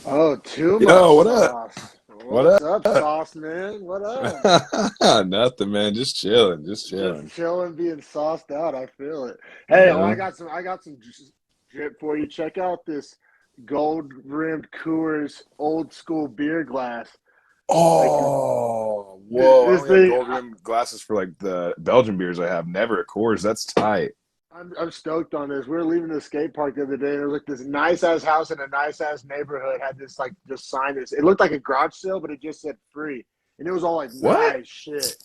Oh, too much Yo, what up? sauce. What What's up, up? sauce man? What up? Nothing, man. Just chilling, just Just chilling. chilling, being sauced out. I feel it. Hey, oh, I Yeah. got some. I got some drip for you. Check out this gold rimmed Coors old school beer glass. Like Oh, whoa. I this only have thing, gold rim glasses for like the Belgian beers I have. Never at Coors. That's tight. I'm stoked on this. We were leaving the skate park the other day, and there was like this nice ass house in a nice ass neighborhood. Had this like just sign. This it looked like a garage sale, but it just said free, and it was all like What? nice shit.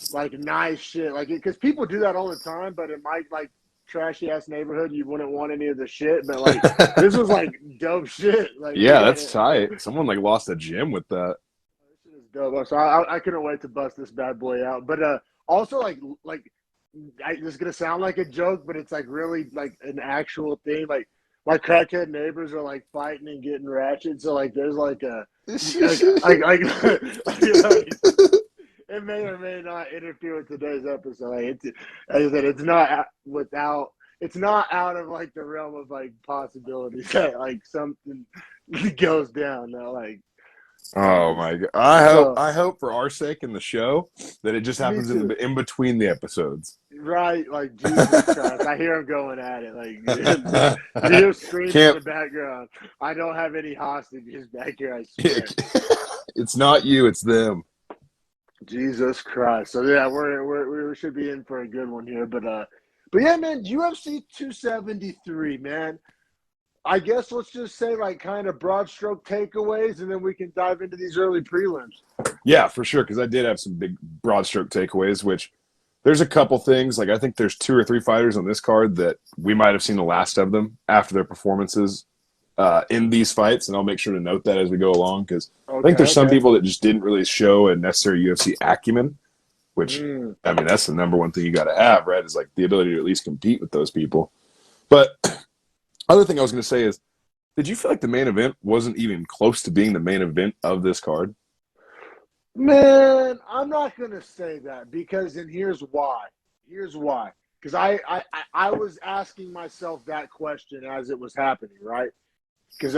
Like nice shit, like because people do that all the time. But in my like trashy ass neighborhood, you wouldn't want any of the shit. But like this was like dope shit. Like Yeah, this that's tight. Someone like lost a gym with that. shit is dope. So I couldn't wait to bust this bad boy out. But also like this is gonna sound like a joke, but it's like really like an actual thing. Like my crackhead neighbors are like fighting and getting ratchet. So like there's like a like it may or may not interfere with today's episode. Like it's, as I said, it's not without. It's not out of like the realm of like possibilities that like something goes down. Now, like Oh Jesus. my God. I hope So I hope for our sake in the show that it just me happens too. in between the episodes. Right, like Jesus Christ. I hear him going at it. Like if you hear screams in Can't the background, I don't have any hostages back here, I swear. it's not you, it's them. Jesus Christ. So yeah, we should be in for a good one here. But yeah, man, UFC 273, man. I guess let's just say like kind of broad stroke takeaways and then we can dive into these early prelims. Yeah, for sure. Because I did have some big broad stroke takeaways, which there's a couple things. Like I think there's two or three fighters on this card that we might have seen the last of them after their performances in these fights, and I'll make sure to note that as we go along because I think Okay, there's some okay. people that just didn't really show a necessary UFC acumen, which Mm. I mean that's the number one thing you got to have, right? Is like the ability to at least compete with those people. But other thing I was going to say is, did you feel like the main event wasn't even close to being the main event of this card? Man, I'm not gonna say that because, and here's why. Here's why. Because I was asking myself that question as it was happening, right? Because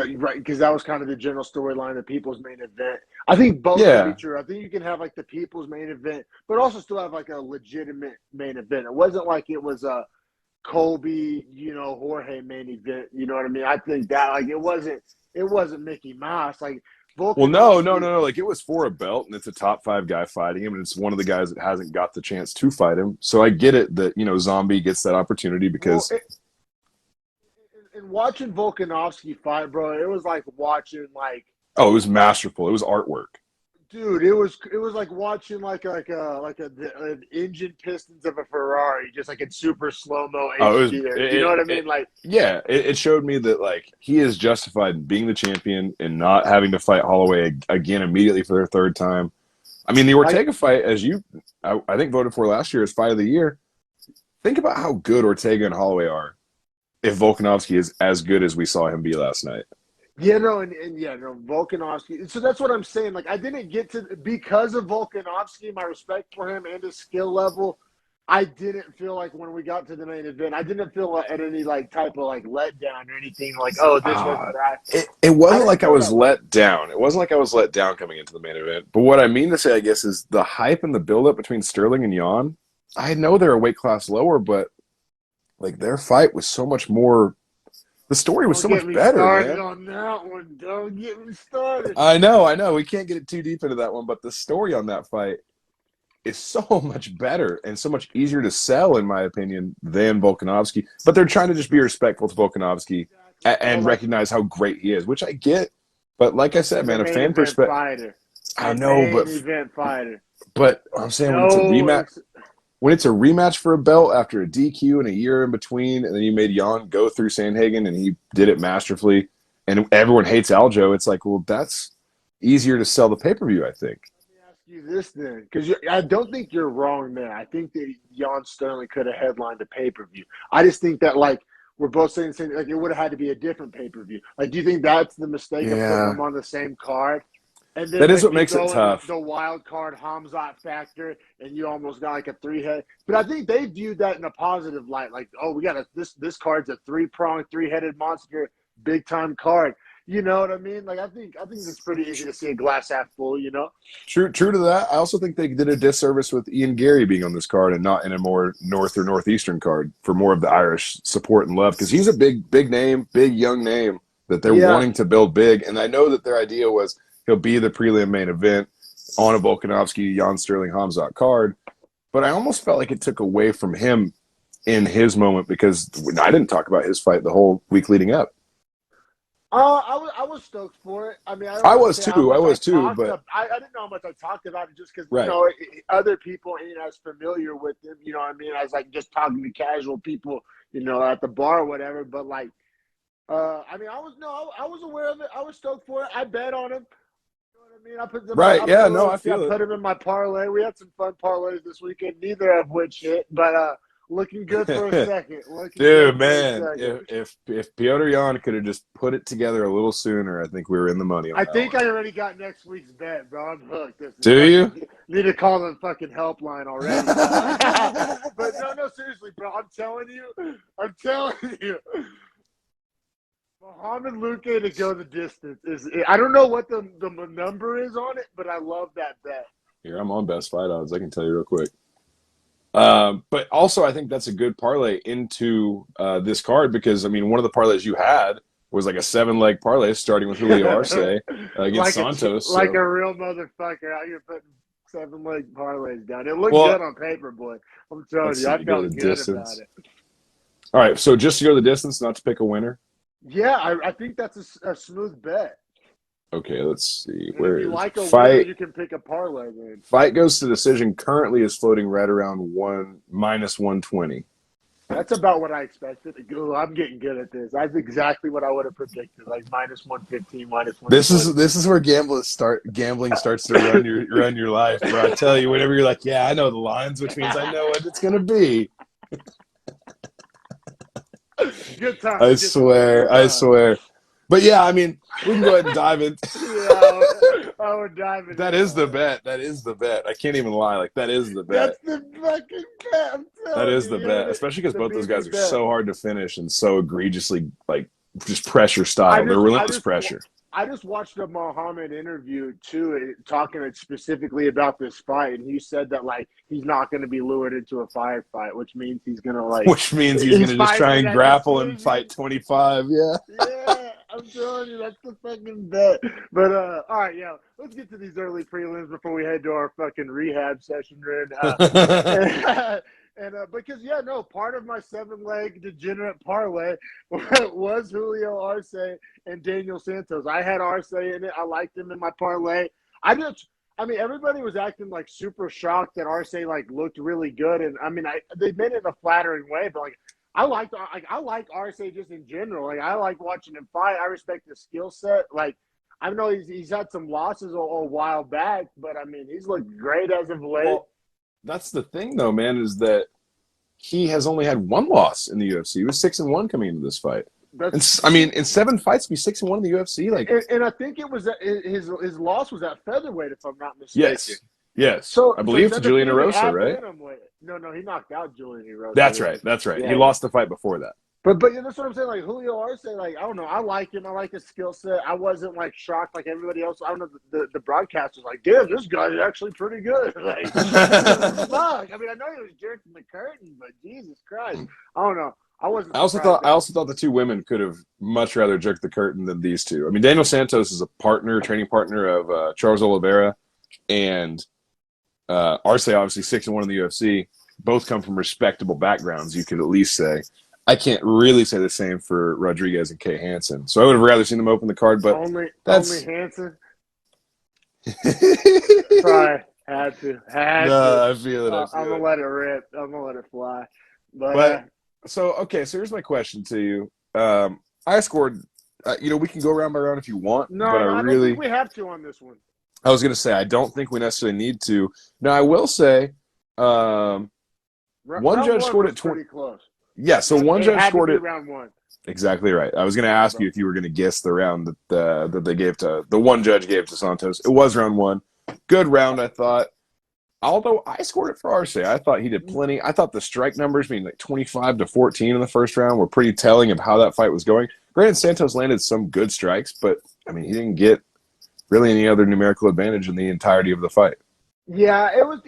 that was kind of the general storyline, the people's main event. I think both can be Yeah, true. I think you can have like the people's main event, but also still have like a legitimate main event. It wasn't like it was a Colby, Jorge main event. You know what I mean? I think that like it wasn't Mickey Mouse. Like well, no, no, Volkanovski. no, no. Like it was for a belt, and it's a top five guy fighting him, and it's one of the guys that hasn't got the chance to fight him. So I get it that Zombie gets that opportunity Well, because and watching Volkanovski fight, bro, it was like watching like, oh, it was masterful. It was artwork. dude, it was like watching like a an engine pistons of a Ferrari, just like in super slow mo Oh, it was HD. You know what I mean? Like, yeah. It showed me that like he is justified in being the champion and not having to fight Holloway again immediately for their third time. I mean, the like Ortega fight, as I think voted for last year as fight of the year. Think about how good Ortega and Holloway are if Volkanovski is as good as we saw him be last night. yeah, no, and yeah, no, Volkanovski. So that's what I'm saying. Like, I didn't get to because of Volkanovski, my respect for him and his skill level. I didn't feel like when we got to the main event, I didn't feel like at any like type of like letdown or anything like, oh, this Uh, wasn't that. it I wasn't didn't like I feel was that way. let down. It wasn't like I was let down coming into the main event. But what I mean to say, I guess, is the hype and the buildup between Sterling and Jan. I know they're a weight class lower, but like their fight was so much more. The story was Don't so get much me better, started man. on that one. Don't get me started. I know, I know. We can't get too deep into that one, but the story on that fight is so much better and so much easier to sell, in my opinion, than Volkanovski. But they're trying to just be respectful to Volkanovski Exactly, bro. and Like recognize how great he is, which I get. But like I said, as a man, a main fan event perspective, fighter, I a know, main event fighter. but I'm saying No, when it's a rematch for a belt after a DQ and a year in between, and then you made Jan go through Sandhagen and he did it masterfully, and everyone hates Aljo, it's like, well, that's easier to sell the pay per view, I think. ask you this then, because I don't think you're wrong there. I think that Jan Sterling could have headlined a pay per view. I just think that like we're both saying the same. Like it would have had to be a different pay per view. Like, do you think that's the mistake of putting Yeah, them on the same card? And that then is like what you makes it go in tough. the wild card Hamzat factor, and you almost got like a three head. But I think they viewed that in a positive light. Like, oh, we got this card's a three-pronged, three-headed monster, big time card. You know what I mean? Like I think it's pretty easy to see a glass half full. You know? True to that. I also think they did a disservice with Ian Gary being on this card and not in a more north or northeastern card for more of the Irish support and love, because he's a big name, big young name that they're wanting to build big. And I know that their idea was he'll be the prelim main event on a Volkanovski, Jan Sterling, Hamzat card. But I almost felt like it took away from him in his moment, because I didn't talk about his fight the whole week leading up. I was stoked for it. I mean, I was too, but I didn't know how much I talked about it just because right. You know, other people ain't as familiar with him. You know what I mean? I was like just talking to casual people, you know, at the bar or whatever. But like, I mean, I was aware of it. I was stoked for it. I bet on him. You know what I mean? I put them. Right? I put him in my parlay. We had some fun parlays this weekend. Neither of which hit, but looking good for a second. Dude, man, if Piotr Jan could have just put it together a little sooner, I think we were in the money on that think one. I already got next week's bet, bro. I'm hooked. Do you? Need to call the fucking helpline already. But no, seriously, bro. I'm telling you. Muhammad Luque to go the distance I don't know what the number is on it, but I love that bet. Here, I'm on Best Fight Odds. I can tell you real quick. But also, I think that's a good parlay into this card, because, I mean, one of the parlays you had was like a 7-leg parlay starting with Julio Arce against Santos. Like a real motherfucker out here putting 7-leg parlays down. It looked good on paper, boy. I'm telling you, I felt good about it. All right, so just to go the distance, not to pick a winner? Yeah, I think that's a smooth bet. Okay, let's see. And where if you is like a fight? winner, you can pick a parlay then. Fight goes to decision. Currently is floating right around minus 120. That's about what I expected. I'm getting good at this. That's exactly what I would have predicted, like minus 115, minus 120. This is where gambling starts to run your life, bro. I tell you, whenever you're like, yeah, I know the lines, which means I know what it's gonna be. Good time. I swear. But yeah, I mean, we can go ahead and dive in. I would dive in. That is the bet. I can't even lie. Like, that is the bet. That's the fucking bet. That is the bet. Especially because both those guys are so hard to finish and so egregiously, like, just pressure style. They're relentless pressure. I just watched a Muhammad interview too, talking specifically about this fight, and he said that like he's not going to be lured into a fight, which means he's going to which means he's going to just try and grapple and fight 25. Yeah. Yeah, I'm telling you, that's the fucking bet. But all right, yeah, let's get to these early prelims before we head to our fucking rehab session, Red. And because, part of my 7-leg degenerate parlay was Julio Arce and Daniel Santos. I had Arce in it. I liked him in my parlay. Everybody was acting like super shocked that Arce like looked really good. And I mean, they made it in a flattering way, but like, I like Arce just in general. Like, I like watching him fight. I respect his skill set. Like, I know he's had some losses a while back, but I mean, he's looked great as of late. Well, that's the thing, though, man, is that he has only had one loss in the UFC. He was 6-1 coming into this fight. In 7 fights, to be 6-1 in the UFC, like, and I think it was his loss was at featherweight, if I'm not mistaken. Yes. So I believe to Julian Erosa, right? No, he knocked out Julian Erosa. That's right. Yeah. He lost the fight before that. But that's what I'm saying. Like, Julio Arce, like, I don't know. I like him. I like his skill set. I wasn't like shocked like everybody else. I don't know. The broadcast was like, damn, this guy's actually pretty good. Like, fuck. I mean, I know he was jerking the curtain, but Jesus Christ, I don't know. I also thought the two women could have much rather jerked the curtain than these two. I mean, Daniel Santos is a training partner of Charles Oliveira, and Arce obviously 6-1 in the UFC. Both come from respectable backgrounds, you could at least say. I can't really say the same for Rodriguez and Kay Hansen. So I would have rather seen them open the card, but only Hansen. Sorry, had to. I feel it. I'm gonna let it rip. I'm gonna let it fly. So here's my question to you. I scored. We can go round by round if you want. No, but I don't think we have to on this one. I was gonna say I don't think we necessarily need to. Now I will say, one judge scored at 20. Close. Yeah, so one judge scored it. Round one. Exactly right. I was going to ask you if you were going to guess the round that they gave to the one judge gave to Santos. It was round one. Good round, I thought. Although I scored it for Arce, I thought he did plenty. I thought the strike numbers being like 25-14 in the first round were pretty telling of how that fight was going. Granted, Santos landed some good strikes, but I mean, he didn't get really any other numerical advantage in the entirety of the fight. Yeah, it was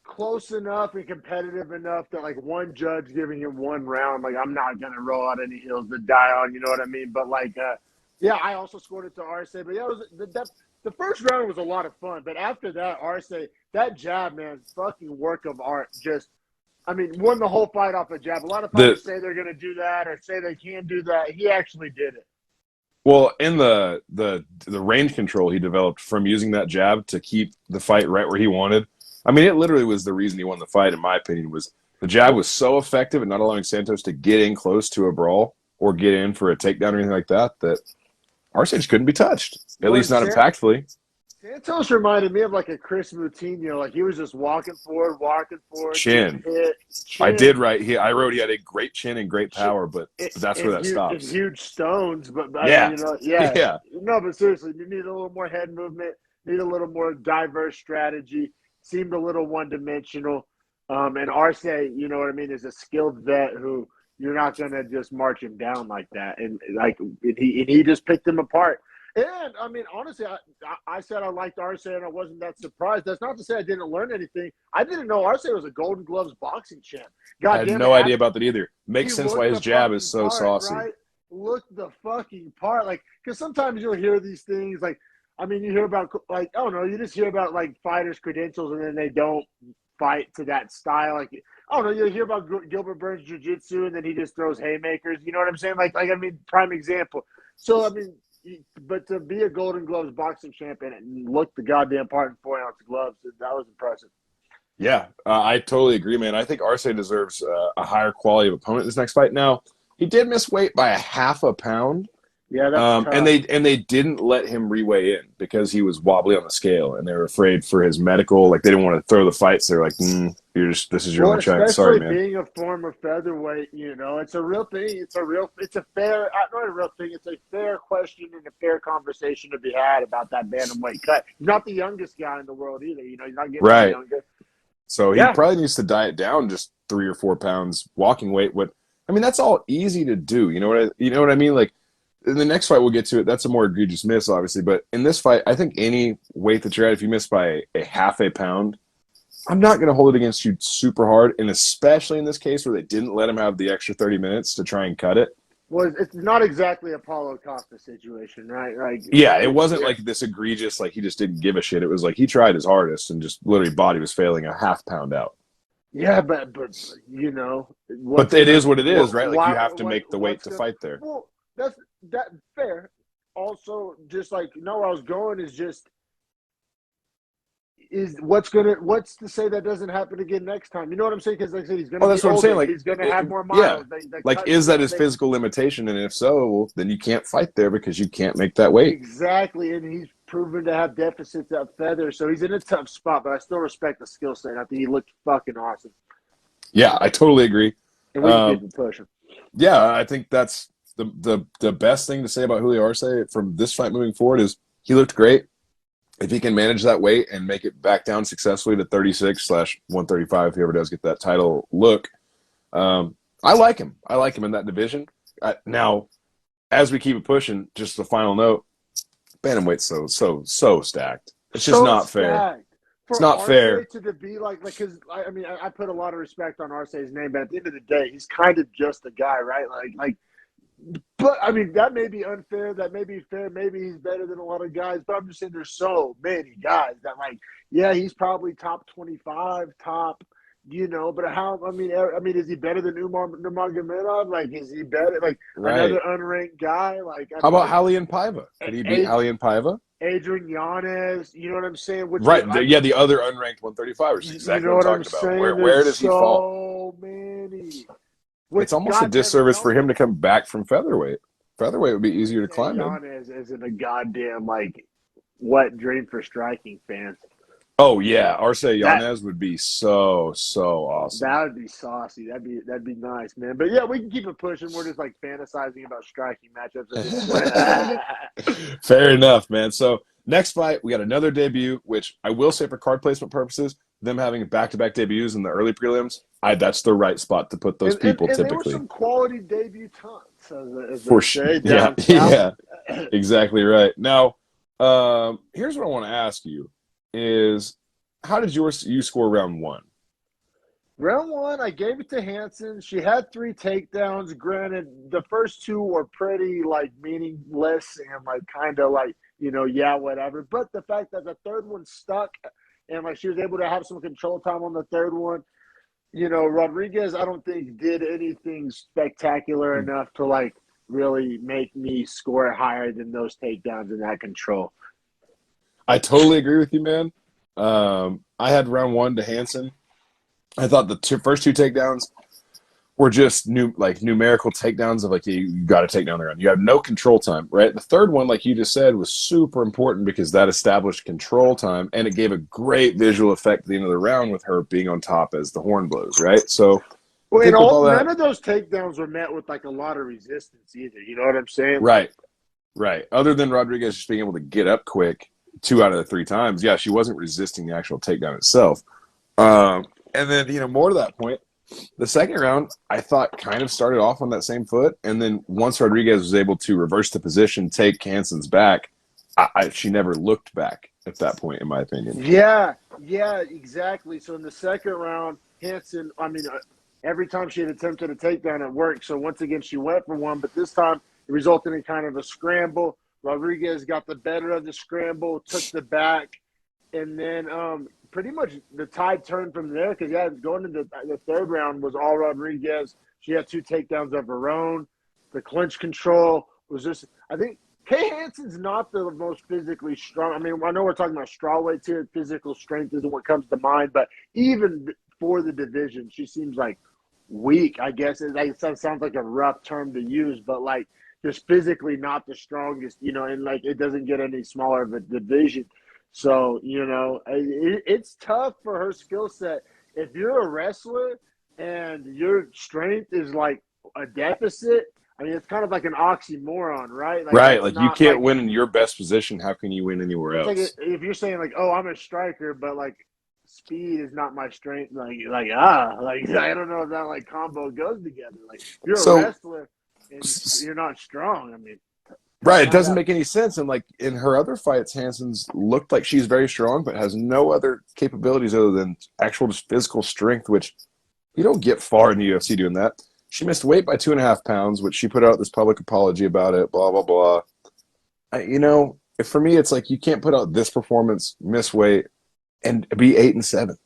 close enough and competitive enough that like one judge giving him one round, like I'm not gonna roll out any hills to die on, you know what I mean? But like, yeah, I also scored it to Arce, but yeah, it was the first round was a lot of fun, but after that, Arce, that jab, man, fucking work of art. Just, I mean, won the whole fight off a jab. A lot of fighters say they're gonna do that or say they can't do that. He actually did it. Well, in the range control he developed from using that jab to keep the fight right where he wanted. I mean, it literally was the reason he won the fight, in my opinion, was the jab was so effective at not allowing Santos to get in close to a brawl or get in for a takedown or anything like that, that Arce just couldn't be touched, at least not impactfully. Santos reminded me of like a Chris Moutinho. Like he was just walking forward, Chin. chin. I did write. I wrote he had a great chin and great power, but that's where that stops. And huge stones, but yeah, I mean, yeah. No, but seriously, you need a little more head movement. Need a little more diverse strategy. Seemed a little one-dimensional. And Arce, you know what I mean, is a skilled vet who you're not going to just march him down like that. And he just picked him apart. And, I mean, honestly, I said I liked Arce and I wasn't that surprised. That's not to say I didn't learn anything. I didn't know Arce was a Golden Gloves boxing champ. I had no idea about that either. Makes sense why his jab is so saucy. Right? Look the fucking part. Like, because sometimes you'll hear these things like, I mean, you hear about, like, I don't know, you just hear about, like, fighters' credentials and then they don't fight to that style. Like, I don't know, you hear about Gilbert Burns' jiu-jitsu and then he just throws haymakers. You know what I'm saying? Like I mean, prime example. So, I mean, but to be a Golden Gloves boxing champion and look the goddamn part in 4-ounce gloves, that was impressive. Yeah, I totally agree, man. I think Arce deserves a higher quality of opponent this next fight. Now, he did miss weight by a half a pound. Yeah, that's tough. And they didn't let him reweigh in because he was wobbly on the scale, and they were afraid for his medical. Like they didn't want to throw the fight, so they're like, this is your only chance. Sorry, man. Being a former featherweight, you know, it's a real thing. It's a fair, not a real thing. It's a fair question and a fair conversation to be had about that bantamweight cut. He's not the youngest guy in the world either. You know, he's not getting any younger. So he probably needs to diet down just 3 or 4 pounds walking weight. I mean, that's all easy to do. You know what I mean? Like. In the next fight, we'll get to it. That's a more egregious miss, obviously. But in this fight, I think any weight that you're at, if you miss by a half a pound, I'm not going to hold it against you super hard. And especially in this case where they didn't let him have the extra 30 minutes to try and cut it. Well, it's not exactly a Paulo Costa situation, right? Like, yeah, it wasn't like this egregious, like he just didn't give a shit. It was like he tried his hardest and just literally body was failing a half pound out. Yeah, but you know. But it is what it is, right? Like you have to make the weight to fight there. Well, that's fair. Also, just like where I was going is what's to say that doesn't happen again next time? You know what I'm saying? Because like I said, he's going to. That's what I'm saying. Like he's going to have more miles. Yeah. Like, is that his physical limitation? And if so, well, then you can't fight there because you can't make that weight. Exactly, and he's proven to have deficits at feather, so he's in a tough spot. But I still respect the skill set. I think he looked fucking awesome. Yeah, I totally agree. And we can keep pushing. Yeah, I think that's the best thing to say about Julio Arce from this fight moving forward is he looked great. If he can manage that weight and make it back down successfully to 36/135, if he ever does get that title look, I like him. I like him in that division. Now, as we keep it pushing, just the final note, bantamweight's so stacked. It's just not fair. It's not fair to be like because I mean I put a lot of respect on Arce's name, but at the end of the day, he's kind of just a guy, right? Like. But, I mean, that may be unfair. That may be fair. Maybe he's better than a lot of guys. But I'm just saying there's so many guys that, like, yeah, he's probably top 25, top, you know. But how – I mean, is he better than Umar Nurmagomedov? Like, is he better? Like, another unranked guy? Like, how about Raulian Paiva? Could he beat Raulian Paiva? Adrian Yanez, you know what I'm saying? The other unranked 135ers. Exactly you know what I'm talking about. Where does he fall? So many. It's almost a disservice for him to come back from featherweight. Featherweight would be easier to climb in. Yanez isn't a goddamn, like, wet dream for striking fans. Oh, yeah. Arce Yanez would be so awesome. That would be saucy. That'd be nice, man. But, yeah, we can keep it pushing. We're just, like, fantasizing about striking matchups. Fair enough, man. So, next fight, we got another debut, which I will say for card placement purposes, them having back-to-back debuts in the early prelims, that's the right spot to put those people typically. There were some quality debutants. as they For sure. say Yeah, down south. yeah, exactly right. Now, here's what I want to ask you is how did you score round one? Round one, I gave it to Hanson. She had 3 takedowns. Granted, the first 2 were pretty like meaningless and like kind of like, yeah, whatever. But the fact that the third one stuck and like she was able to have some control time on the third one, Rodriguez, I don't think did anything spectacular enough to like really make me score higher than those takedowns and that control. I totally agree with you, man. I had round one to Hanson. I thought the first 2 takedowns were just numerical takedowns of like you got to take down the round. You have no control time, right? The third one, like you just said, was super important because that established control time and it gave a great visual effect at the end of the round with her being on top as the horn blows, right? So I Well, think with all that, none of those takedowns were met with like a lot of resistance either. You know what I'm saying? right, right. Other than Rodriguez just being able to get up quick 2 out of the 3 times, yeah, she wasn't resisting the actual takedown itself. And then, more to that point, the second round, I thought kind of started off on that same foot. And then once Rodriguez was able to reverse the position, take Hanson's back, she never looked back at that point, in my opinion. Yeah, exactly. So in the second round, Hanson, every time she had attempted a takedown, it worked. So once again, she went for one, but this time it resulted in kind of a scramble. Rodriguez got the better of the scramble, took the back, and then pretty much the tide turned from there because, going into the third round was all Rodriguez. She had 2 takedowns of her own. The clinch control was just, I think, Kay Hanson's not the most physically strong. I mean, I know we're talking about strawweights here. Physical strength isn't what comes to mind, but even for the division, she seems like weak, I guess. It sounds like a rough term to use, but like just physically not the strongest, and like it doesn't get any smaller of a division. So, it's tough for her skill set. If you're a wrestler and your strength is like a deficit, I mean, it's kind of like an oxymoron, right? Like, Right. that's Like you not can't like, win in your best position. How can you win anywhere it's like else? if you're saying, like, oh, I'm a striker, but like speed is not my strength. Like, I don't know if that like combo goes together. Like, if you're a So, wrestler and you're not strong, I mean, right. It find doesn't out. make any sense. And like in her other fights, Hanson's looked like she's very strong, but has no other capabilities other than actual just physical strength, which you don't get far in the UFC doing that. She missed weight by 2.5 pounds, which she put out this public apology about it, blah, blah, blah. For me, it's like you can't put out this performance, miss weight, and be 8-7.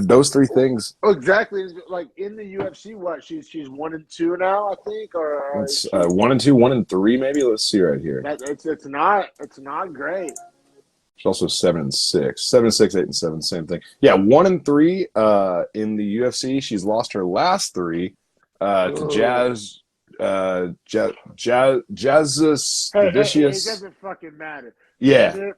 Those 3 things. Oh, exactly. Like in the UFC, what she's 1-2 now, I think, or It's she 1-2, 1-3, maybe. Let's see right here. that it's not great. She's also 7-6, 7-6, 8-7, same thing. Yeah, 1-3 in the UFC. She's lost her last 3 to Ugh. Jazus Hey, it Vicious. doesn't fucking matter. Yeah,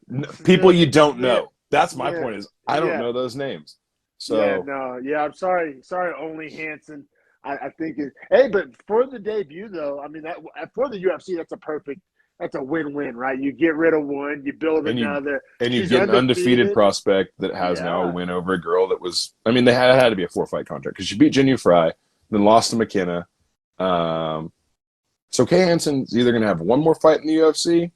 people Snip, you don't snip, know. That's my snip. point. Is I don't Yeah, know those names. yeah, So no, yeah. I'm sorry, only Hanson. I think it. Hey, but for the debut though, I mean that for the UFC, that's a win-win, right? You get rid of one, you build and you another. and you She's get an undefeated undefeated. prospect that has now a Yeah, win over a girl that was. I mean, they had to be a 4-fight contract because she beat Jinyu Fry, then lost to McKenna. So Kay Hanson's either going to have one more fight in the UFC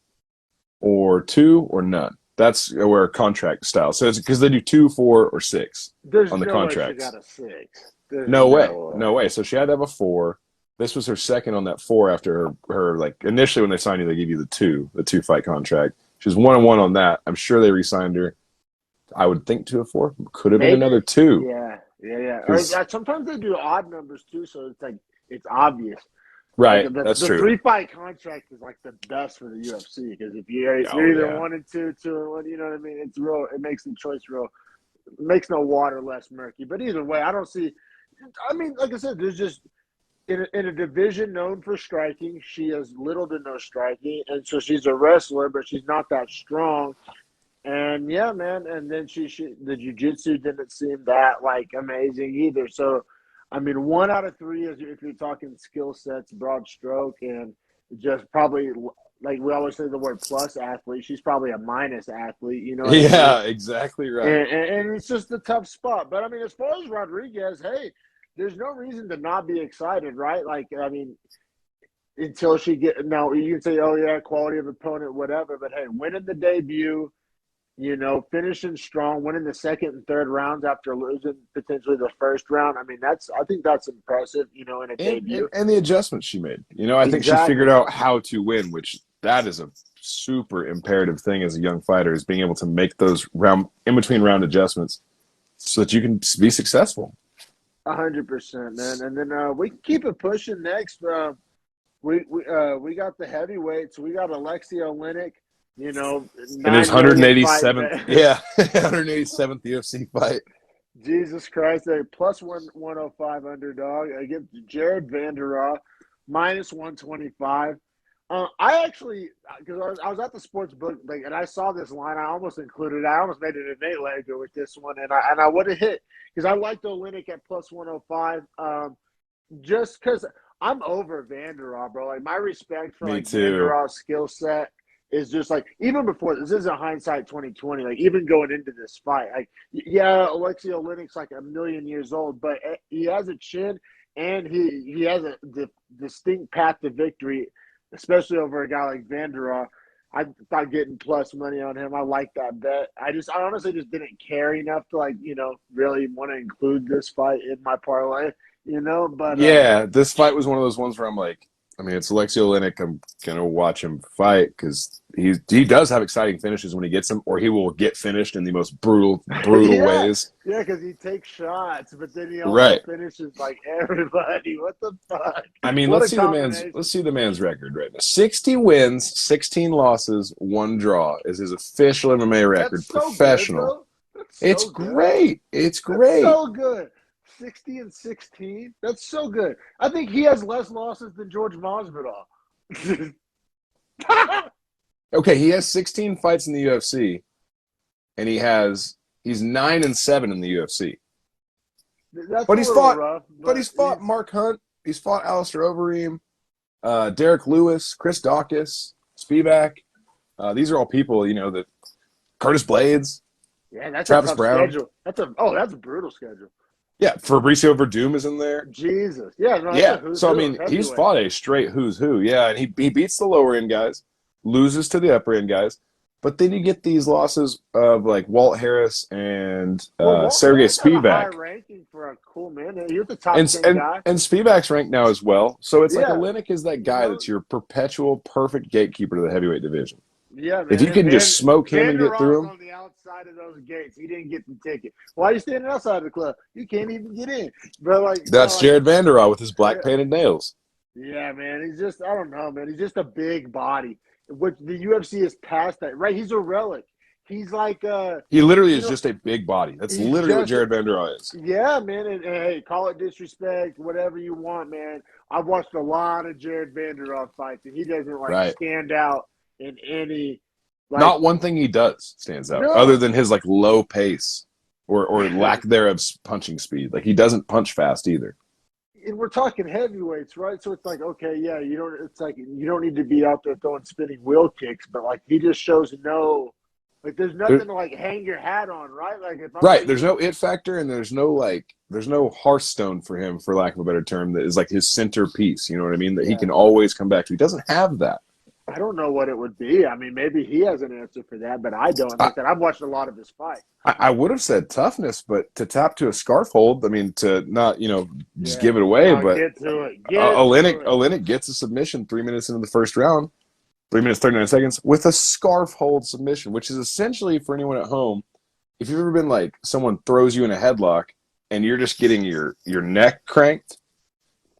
or 2 or none. That's where contract style. So it's because they do 2, 4, or 6 there's on the no way she contracts. got a 6. There's No way, no way. no way. So she had to have a 4. This was her second on that 4 after her like initially when they signed you, they give you the 2-fight contract. She was 1-1 on that. I'm sure they re-signed her. I would think to a 4. Could have been another Maybe. 2 Yeah. Or because sometimes they do odd numbers too, so it's like it's obvious. Like right, that's the true. 3-fight contract is like the best for the UFC because if you're Oh either yeah, 1-2, 2-1, you know what I mean. It's real. It makes the choice real. It makes no water less murky. But either way, I don't see. I mean, like I said, there's just in a division known for striking, she has little to no striking, and so she's a wrestler, but she's not that strong. And yeah, man. And then she the jujitsu didn't seem that like amazing either. So, I mean, 1 out of 3 is if you're talking skill sets, broad stroke, and just probably like we always say the word plus athlete. She's probably a minus athlete. You know what I mean? yeah, exactly right. And it's just a tough spot. But I mean, as far as Rodriguez, hey, there's no reason to not be excited, right? Like, I mean, until she get now. You can say, oh yeah, quality of opponent, whatever. But hey, winning the debut, finishing strong, winning the second and third rounds after losing potentially the first round. I mean, I think that's impressive, in a and, and debut. and the adjustments she made. I think she figured Exactly. out how to win, which that is a super imperative thing as a young fighter, is being able to make those round in between round adjustments so that you can be successful. 100%, man. And then we can keep it pushing next. We got the heavyweights. We got Alexei Oleinik, In his 9 million fight 187th, bet. yeah, 187th UFC fight. Jesus Christ, a plus 105 underdog against Jared Vanderaa, minus 125. I actually, because I was at the sports book, and I saw this line. I almost included it. I almost made it an 8-legger with this one, and I would have hit because I liked Oleinik at plus 105. Just because I'm over Vanderaa, bro. Like, my respect for Me like too. Vandera's skill set is just like, even before this is a hindsight 2020. Like, even going into this fight, like, yeah, Alexei Oleinik's like a million years old, but he has a chin and he has a distinct path to victory, especially over a guy like Vanderaa. I thought getting plus money on him. I like that bet. I honestly just didn't care enough to, like, really want to include this fight in my parlay. But Yeah, this fight was one of those ones where I'm like, I mean, it's Alexei Oleinik. I'm gonna watch him fight because he does have exciting finishes when he gets them, or he will get finished in the most brutal yeah, ways. yeah, because he takes shots, but then he also Right. finishes like everybody. What the fuck? I mean, What a let's combination! see the man's record right now. 60 wins, 16 losses, one draw is his official MMA record, That's so good, professional. though. That's It's so good. great. It's That's great. so good. 60 and 16. That's so good. I think he has less losses than George Masvidal. Okay, he has 16 fights in the UFC, and he's 9-7 in the UFC. That's But a he's little fought rough, but but he's fought Mark Hunt, he's fought Alistair Overeem, Derek Lewis, Chris Dawkins, Spivak. These are all people, that Curtis Blades, yeah, that's a Travis tough Brown. schedule. That's a brutal schedule. Yeah, Fabricio Verdum is in there. Jesus. Yeah, no, that's a Yeah. who's So I who of mean, he's heavyweight. fought a straight who's who. Yeah, and he beats the lower end guys, loses to the upper end guys. But then you get these losses of like Walt Harris and Well, Walt Sergey Harris had a high Spivak. ranking for a cool man. He was the top And 10 and guy. and Spivak's ranked now as well. So it's like Yeah, Oleinik is that you guy know, that's your perpetual perfect gatekeeper to the heavyweight division. yeah, If man. you And can just smoke him and get through Vanderaal's him, on the outside of those gates. He didn't get the ticket. Why are you standing outside of the club? You can't even get in. But like, no, that's like, Jared Vanderaa with his black yeah, painted nails. yeah, man. He's just, I don't know, man. He's just a big body, which the UFC is past that, right? He's a relic. He's like, He literally you is know, just a big body. That's he's literally what just, Jared Vanderaa is. yeah, man. And hey, call it disrespect, whatever you want, man. I've watched a lot of Jared Vanderaa fights, and he doesn't like Right. stand out in any, like, Not one thing he does stands out other no. than his like low pace or lack thereof punching speed. Like he doesn't punch fast either. And we're talking heavyweights, right? So it's like, okay, yeah, it's like you don't need to be out there throwing spinning wheel kicks, but like he just shows like there's There, nothing to like hang your hat on, right? Like if I'm right. like, There's no it factor and there's no Hearthstone for him, for lack of a better term, that is like his centerpiece. You know what I mean? That he yeah, can always come back to. He doesn't have that. I don't know what it would be. I mean, maybe he has an answer for that, but I don't. I, Like I said, I've watched a lot of his fights. I would have said toughness, but to tap to a scarf hold, I mean, to not, just Yeah, give it away. no, But get to it, get to it. Oleinik gets a submission 3 minutes into the first round, 3 minutes, 39 seconds, with a scarf hold submission, which is essentially, for anyone at home, if you've ever been like someone throws you in a headlock and you're just getting your neck cranked,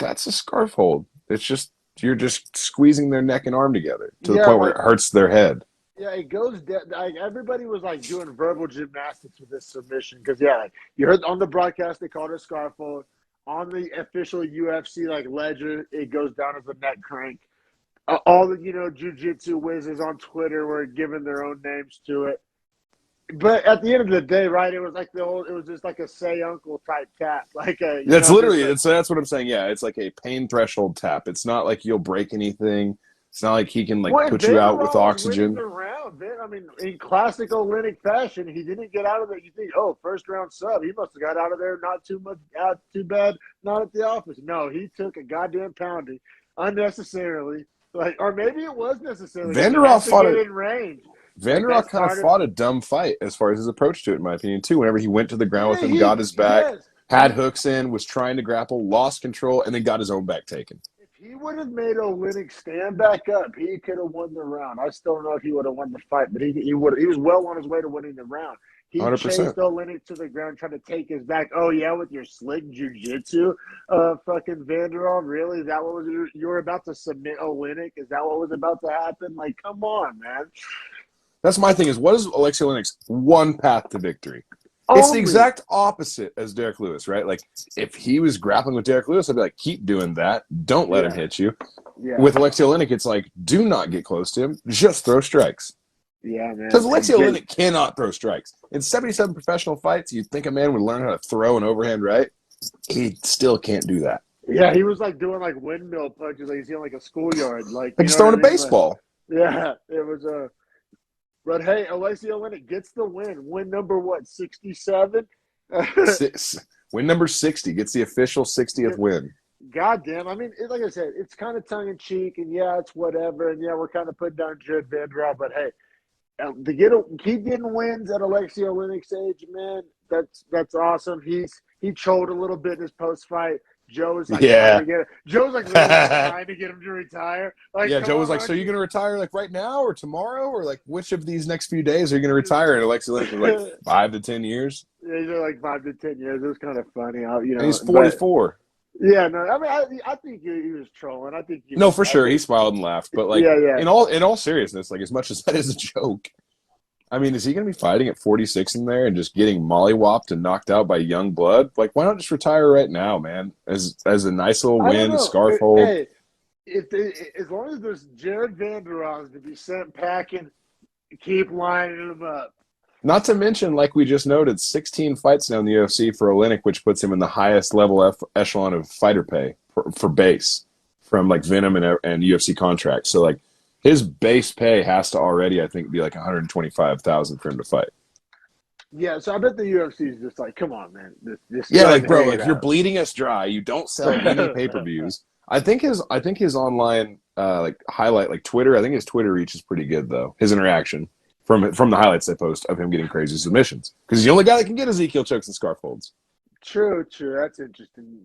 that's a scarf hold. It's just, you're just squeezing their neck and arm together to the Yeah, point where like it hurts their head. yeah, it goes down. Like everybody was like doing verbal gymnastics with this submission because yeah, like you heard on the broadcast they called it scarf hold. On the official UFC like ledger, it goes down as a neck crank. All the jujitsu whizzes on Twitter were giving their own names to it. But at the end of the day, right? It was like it was just like a say uncle type tap, like a That's just literally a that's what I'm saying. Yeah, it's like a pain threshold tap. It's not like you'll break anything. It's not like he can like well, and put you out with Vanderbilt was winning oxygen. the round. I mean, in classic Olynyk fashion, he didn't get out of there. You think, oh, first round sub, he must have got out of there not too much, out too bad, not at the office. No, he took a goddamn pounding. unnecessarily. Like, or maybe it was necessary because he had Vanderhoff to get in range. Like that Vanderhoff kind of started. fought a dumb fight as far as his approach to it, in my opinion, too. Whenever he went to the ground with Yeah, him, got his back, yes. had hooks in, was trying to grapple, lost control, and then got his own back taken. If he would have made Olynyk stand back up, he could have won the round. I still don't know if he would have won the fight, but he would. He was well on his way to winning the round. He 100%. chased Olynyk to the ground, trying to take his back. Oh yeah, with your slick jujitsu, fucking Vanderhoff. Really? Is that what was you were about to submit Olynyk? Is that what was about to happen? Like, come on, man. That's my thing is, what is Alexei Olynyk's one path to victory? It's the Only. exact opposite as Derek Lewis, right? Like, if he was grappling with Derek Lewis, I'd be like, keep doing that. Don't let him hit you. Yeah. With Alexei Olynyk, it's like, do not get close to him. Just throw strikes. Yeah, man. Because Alexei Olynyk cannot throw strikes. In 77 professional fights, you'd think a man would learn how to throw an overhand right. He still can't do that. Yeah, he was like doing like windmill punches, like he's in like a schoolyard, like He's throwing a baseball. Like, yeah, it was a. But hey, Alexei Olynyk gets the win. Win number what? 67. Win number 60 gets the official 60th win. God damn! I mean, like I said, it's kind of tongue in cheek, and yeah, it's whatever, and yeah, we're kind of putting down Jared Vanderbilt, but hey, keep getting wins at Alexei Olynyk's age, man. That's awesome. He trolled a little bit in his post fight. Joe's like trying really trying to get him to retire. Like, yeah, Joe was like, "So you're gonna retire like right now or tomorrow or like which of these next few days are you gonna retire?" And Alexei Olynyk was like 5 to 10 years. Yeah, he's like 5 to 10 years. It was kind of funny, you know. And he's 44. Yeah, no, I mean, I think he was trolling. I think for sure he smiled and laughed, but like in all seriousness, like as much as that is a joke. I mean, is he going to be fighting at 46 in there and just getting mollywopped and knocked out by young blood? Like, why not just retire right now, man? As a nice little win, a scarf hold. Hey, as long as there's Jared Vanderhoff to be sent packing, keep lining them up. Not to mention, like we just noted, 16 fights now in the UFC for Olynyk, which puts him in the highest level echelon of fighter pay for base from like Venom and UFC contracts. So like, his base pay has to already, I think, be like $125,000 for him to fight. Yeah, so I bet the UFC is just like, come on, man. Like, bro, like you're bleeding us dry. You don't sell any pay-per-views. I think his online like highlight, like Twitter. I think his Twitter reach is pretty good though. His interaction from the highlights they post of him getting crazy submissions because he's the only guy that can get Ezekiel chokes and scarf holds. True. That's interesting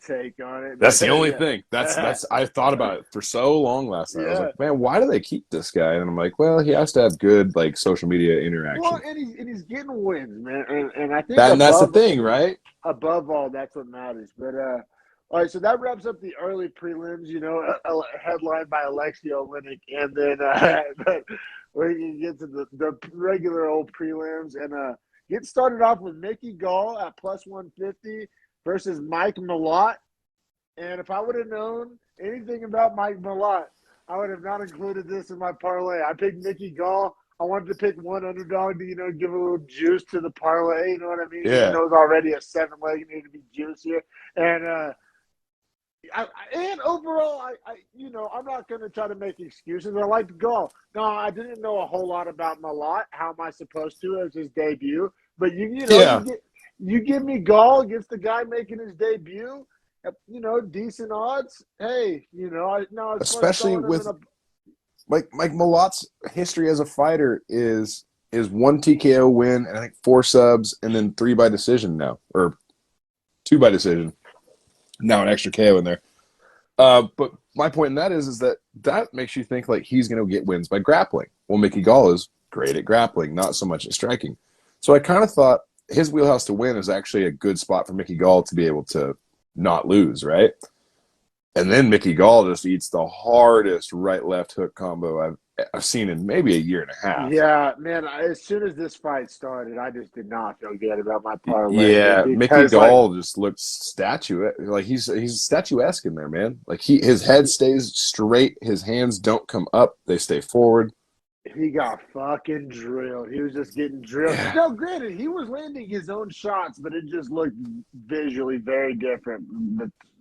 take on it. That's the only thing. That's I thought about it for so long last night. I was like, man, why do they keep this guy? And I'm like, well, he has to have good like social media interaction. Well, and he's getting wins, man. And I think that's the thing, right? Above all, that's what matters. But all right, so that wraps up the early prelims. You know, headlined by Alexei Olynyk, and then we can get to the regular old prelims and get started off with Mickey Gall at plus 150 versus Mike Malott. And if I would have known anything about Mike Malott, I would have not included this in my parlay. I picked Mickey Gall. I wanted to pick one underdog to, give a little juice to the parlay. You know what I mean? Yeah. Even though it was already a 7-leg, it needed to be juicier. And and overall, I'm not going to try to make excuses. I like Gall. No, I didn't know a whole lot about Malott. How am I supposed to? It was his debut. But you give me Gall against the guy making his debut, decent odds. Hey, especially with Mike Malott's history as a fighter is one TKO win and I think 4 subs and then 3 by decision now, or 2 by decision. Now an extra KO in there. But my point in that is that makes you think like he's going to get wins by grappling. Well, Mickey Gall is great at grappling, not so much at striking. So I kind of thought his wheelhouse to win is actually a good spot for Mickey Gall to be able to not lose, right? And then Mickey Gall just eats the hardest right-left hook combo I've seen in maybe a year and a half. Yeah, man. As soon as this fight started, I just did not feel good about my parlay. Yeah, Mickey Gall just looked he's statuesque in there, man. Like his head stays straight, his hands don't come up, they stay forward. He got fucking drilled. He was just getting drilled. Yeah. No, granted, he was landing his own shots, but it just looked visually very different.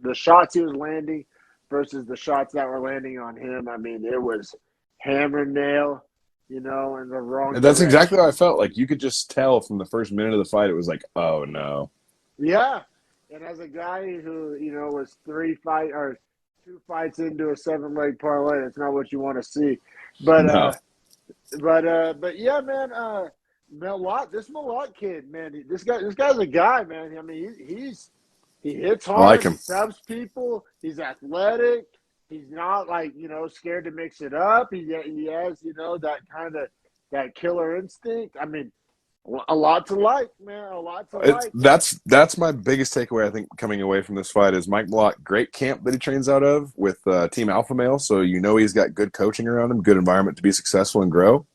The shots he was landing versus the shots that were landing on him, I mean, it was hammer nail, in the wrong And that's direction. exactly how I felt. Like, you could just tell from the first minute of the fight, it was like, oh, no. Yeah. And as a guy who, was 2 fights into a 7-leg parlay. That's not what you want to see. But No, yeah, man. This Malott kid, man. This guy's a guy, man. I mean, he hits I like hard. He him. subs people. He's athletic. He's not like scared to mix it up. He has that kind of that killer instinct. I mean, a lot to like, man. A lot to like. That's my biggest takeaway. I think coming away from this fight is Mike Block, great camp that he trains out of with Team Alpha Male. So he's got good coaching around him, good environment to be successful and grow.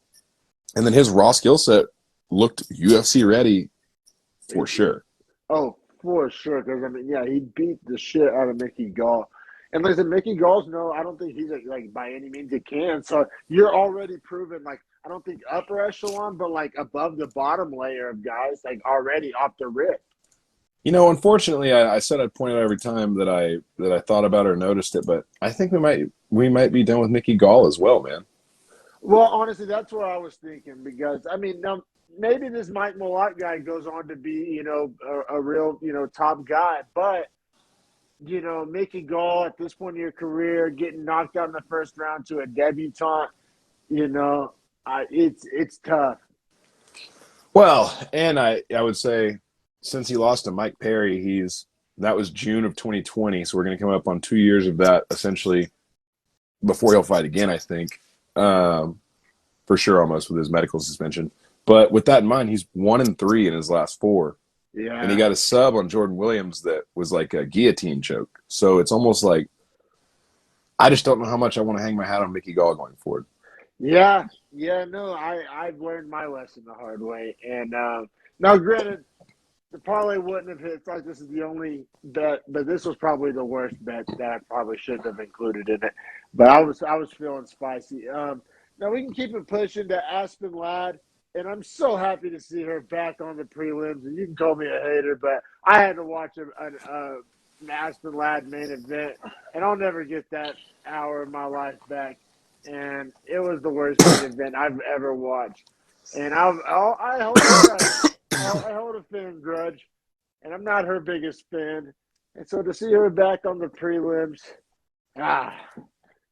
And then his raw skill set looked UFC ready for sure. Oh, for sure. Because, I mean, yeah, he beat the shit out of Mickey Gall. And listen, Mickey Gall's I don't think he's like by any means a can. So you're already proven, like, I don't think upper echelon, but like above the bottom layer of guys, like already off the rip. Unfortunately, I said I'd point out every time that I thought about it or noticed it, but I think we might be done with Mickey Gall as well, man. Well, honestly, that's what I was thinking because, I mean, now maybe this Mike Malott guy goes on to be, a real, top guy. But, Mickey Gall at this point in your career, getting knocked out in the first round to a debutante, it's tough. Well, and I would say since he lost to Mike Perry, that was June of 2020, so we're going to come up on 2 years of that essentially before he'll fight again, I think. For sure, almost with his medical suspension. But with that in mind, he's 1-3 in his last 4. Yeah. And he got a sub on Jordan Williams that was like a guillotine choke. So it's almost like I just don't know how much I want to hang my hat on Mickey Gall going forward. Yeah. No, I've learned my lesson the hard way. And now, granted, the parlay wouldn't have hit. It's like this is the only bet, but this was probably the worst bet that I probably shouldn't have included in it. But I was feeling spicy. Now we can keep it pushing to Aspen Ladd, and I'm so happy to see her back on the prelims. And you can call me a hater, but I had to watch an Aspen Ladd main event, and I'll never get that hour of my life back. And it was the worst main event I've ever watched. And I hold a fan grudge, and I'm not her biggest fan. And so to see her back on the prelims,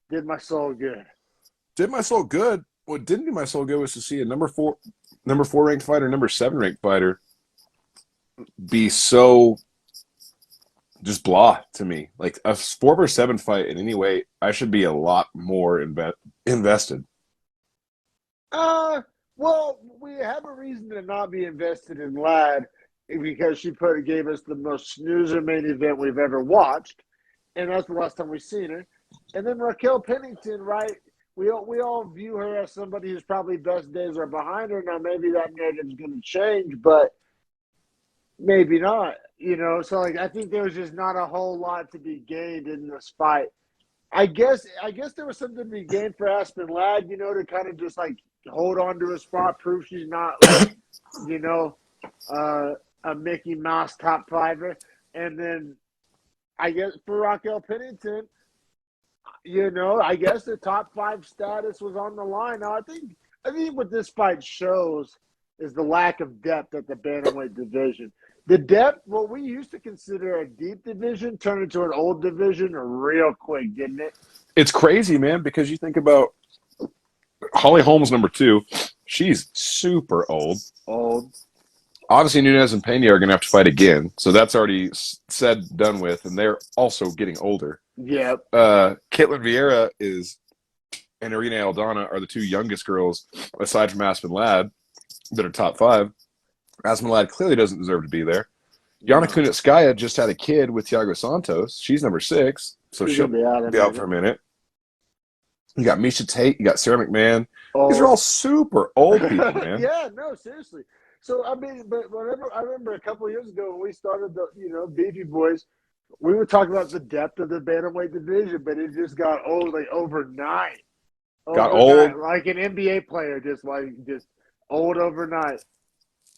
did my soul good. Did my soul good? What didn't do my soul good was to see a number four ranked fighter, number 7 ranked fighter be so just blah to me. Like a 4-7 fight in any way, I should be a lot more invested. Well, we have a reason to not be invested in Ladd because she gave us the most snoozer main event we've ever watched, and that's the last time we've seen her. And then Raquel Pennington, right? We all view her as somebody whose probably best days are behind her. Now, maybe that narrative's going to change, but maybe not. So like I think there was just not a whole lot to be gained in this fight. I guess there was something to be gained for Aspen Ladd, to kind of just like hold on to a spot, prove she's not like, a Mickey Mouse top fiver. And then I guess for Raquel Pennington, I guess the top 5 status was on the line. Now, I think what this fight shows is the lack of depth at the bantamweight division. The depth, what we used to consider a deep division, turned into an old division real quick, didn't it? It's crazy, man, because you think about Holly Holmes, number 2. She's super old. Obviously, Nunes and Pena are going to have to fight again, so that's already done with, and they're also getting older. Yep. Caitlin Vieira and Irina Aldana are the 2 youngest girls, aside from Aspen Ladd, that are top 5. Aspen Ladd clearly doesn't deserve to be there. Yana Kunitskaya just had a kid with Thiago Santos. She's number 6, so she'll be out for a minute. You got Misha Tate. You got Sarah McMahon. These are all super old people, man. Yeah, no, seriously. So, I mean, but I remember a couple of years ago when we started the, Beefy Boys, we were talking about the depth of the bantamweight division, but it just got old like overnight. Got old. Like an NBA player, just old overnight.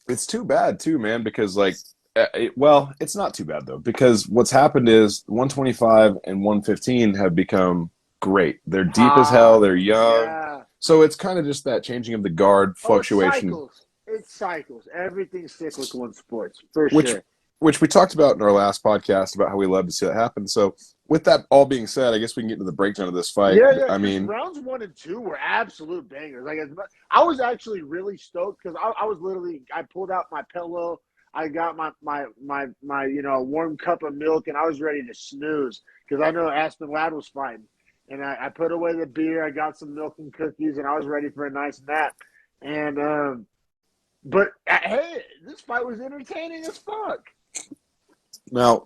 It's too bad, too, man, because, it's not too bad, though, because what's happened is 125 and 115 have become great. They're deep as hell. They're young. Yeah. So it's kind of just that changing of the guard fluctuation. It cycles. Everything's cyclical in sports, for sure. which we talked about in our last podcast about how we love to see that happen. So with that all being said, I guess we can get into the breakdown of this fight. Yeah, I because mean, rounds 1 and 2 were absolute bangers. Like, I was actually really stoked because I was literally, I pulled out my pillow, I got my warm cup of milk, and I was ready to snooze because I know Aspen Ladd was fighting, and I put away the beer, I got some milk and cookies, and I was ready for a nice nap. And but hey, this fight was entertaining as fuck. now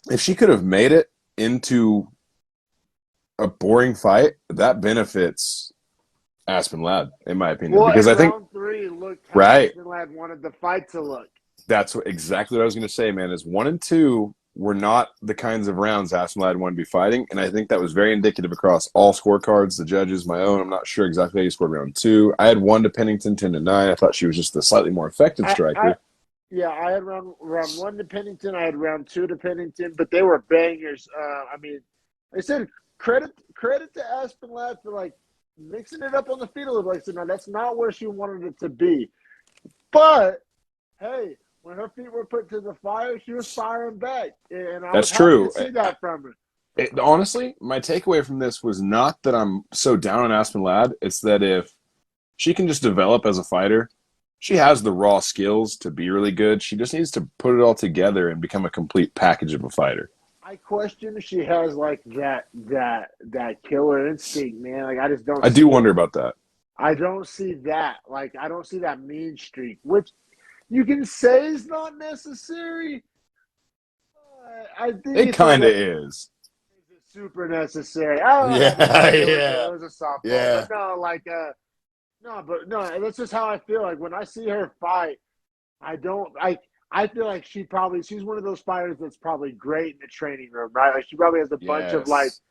if she could have made it into a boring fight, that benefits Aspen Ladd, in my opinion, Well, because and I think round 3 looked how right. Aspen Ladd wanted the fight to look. That's exactly what I was going to say, man. Is 1 and 2 were not the kinds of rounds Aspen Ladd wanted to be fighting, and I think that was very indicative across all scorecards, the judges, my own. I'm not sure exactly how you scored round 2. I had 1 to Pennington, 10-9. I thought she was just the slightly more effective striker. I had round 1 to Pennington. I had round 2 to Pennington, but they were bangers. I mean, I said credit to Aspen Ladd for like mixing it up on the field a little. Like, so no, that's not where she wanted it to be. But hey, when her feet were put to the fire, she was firing back, and I was happy to see that from her. Honestly, my takeaway from this was not that I'm so down on Aspen Ladd. It's that if she can just develop as a fighter, she has the raw skills to be really good. She just needs to put it all together and become a complete package of a fighter. I question if she has like that killer instinct, man. Like, I just don't. I do wonder about that. I don't see that. Like, I don't see that mean streak, which you can say is not necessary. I think It kind of is. It's super necessary. I don't know. Yeah, It was a softball, yeah. but no. That's just how I feel. Like, when I see her fight, I don't. I feel like she's one of those fighters that's probably great in the training room, right? Like, she probably has a bunch of like Yes.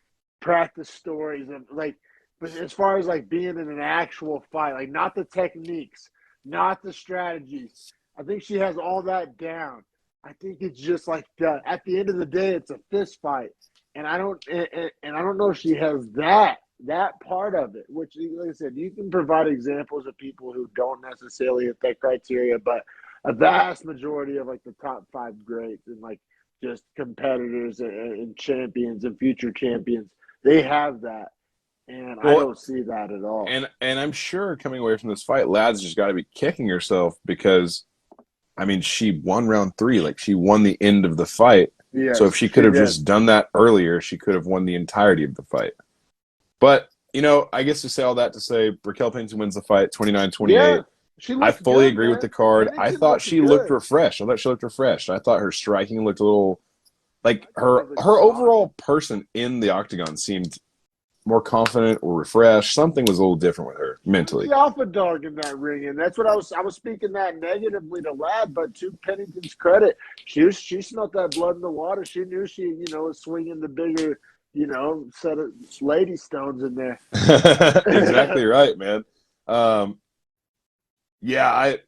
practice stories and like, but as far as like being in an actual fight, like not the techniques, not the strategies, I think she has all that down. I think it's just like at the end of the day, it's a fist fight, and I don't know if she has that part of it. Which, like I said, you can provide examples of people who don't necessarily hit that criteria, but a vast majority of like the top 5 greats and like just competitors and champions and future champions, they have that. And I Well, don't see that at all. and I'm sure coming away from this fight, Ladd's just got to be kicking herself because, I mean, she won round 3. Like, she won the end of the fight. So if Yes, she she could have did. just done that earlier, she could have won the entirety of the fight. But, I guess to say all that to say Raquel Pennington wins the fight 29-28. Yeah, she I looked fully good, agree with man. the card. I Pennington thought looked she looked good. refreshed. I thought her striking looked a little like I thought it her was her exotic. overall person in the octagon seemed more confident or refreshed. Something was a little different with her She was mentally. the alpha dog in that ring, and that's what I was speaking that negatively to Ladd, but to Pennington's credit, she smelled that blood in the water. She knew she was swinging the bigger set of lady stones in there. Exactly right, man. Um, yeah, I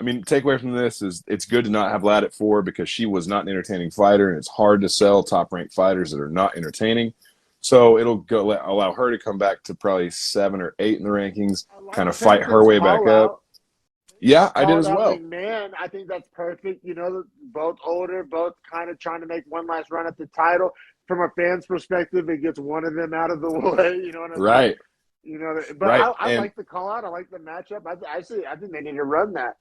mean, takeaway from this is it's good to not have Ladd at 4 because she was not an entertaining fighter, and it's hard to sell top ranked fighters that are not entertaining. So it'll allow her to come back to probably 7 or 8 in the rankings, I kind like of fight her Pennington's way back call up. out. Yeah, I did Called as out well. McMahon. I think that's perfect. Both older, both kind of trying to make one last run at the title. From a fan's perspective, it gets one of them out of the way. You know what I mean? Right, But right, I and like the call out. I like the matchup. I think they need to run that.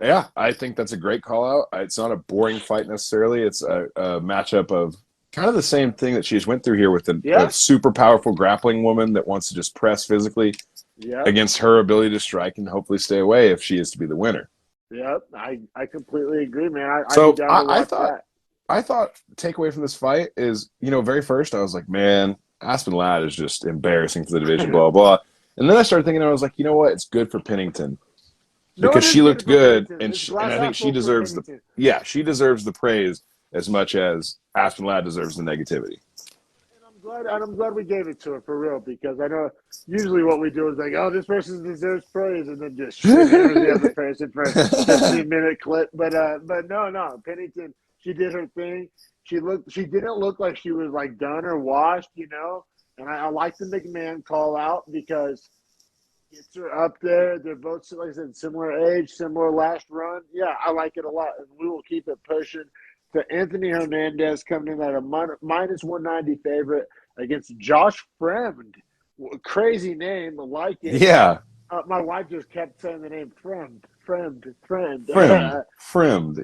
yeah, I think that's a great call out. It's not a boring fight necessarily. It's a matchup of kind of the same thing that she just went through here with a Yeah. super powerful grappling woman that wants to just press physically Yep. against her ability to strike and hopefully stay away if she is to be the winner. Yep. I completely agree, man. I'd be So down to watch that. I thought takeaway from this fight is, very first I was like, man, Aspen Ladd is just embarrassing for the division, blah, blah. And then I started thinking, I was like, you know what? It's good for Pennington No, it because is she good looked for good, Pennington. and It's and glass I think half she full for deserves Pennington. she deserves the praise as much as Aspen Ladd deserves the negativity. And I'm glad we gave it to her for real, because I know usually what we do is like, oh, this person deserves praise, and then just shit hammers the other person for a 15-minute clip. But no, Pennington, she did her thing. She didn't look like she was like done or washed. And I like the McMahon call out because Gets her up there. They're both, like I said, similar age, similar last run. Yeah, I like it a lot, and we will keep it pushing. To Anthony Hernandez coming in at a minus 190 favorite against Josh Fremd. Crazy name, I like it. Yeah. My wife just kept saying the name Fremd. Fremd.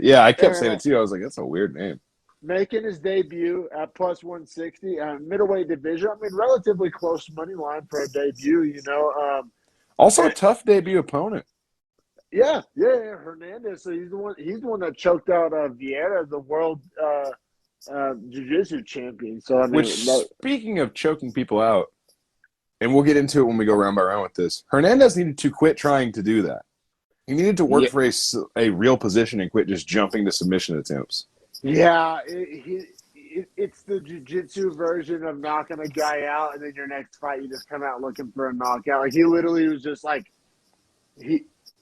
Yeah, I kept saying it too. I was like, that's a weird name. Making his debut at plus 160, middleweight division. I mean, relatively close money line for a debut, you know. Also a tough debut opponent. Yeah, Hernandez. So he's the one that choked out Vieira, the world jiu-jitsu champion. So I mean, speaking of choking people out, and we'll get into it when we go round by round with this. Hernandez needed to quit trying to do that. He needed to work for a real position and quit just jumping to submission attempts. Yeah, it's the jiu-jitsu version of knocking a guy out, and then your next fight you just come out looking for a knockout. Like he literally was just like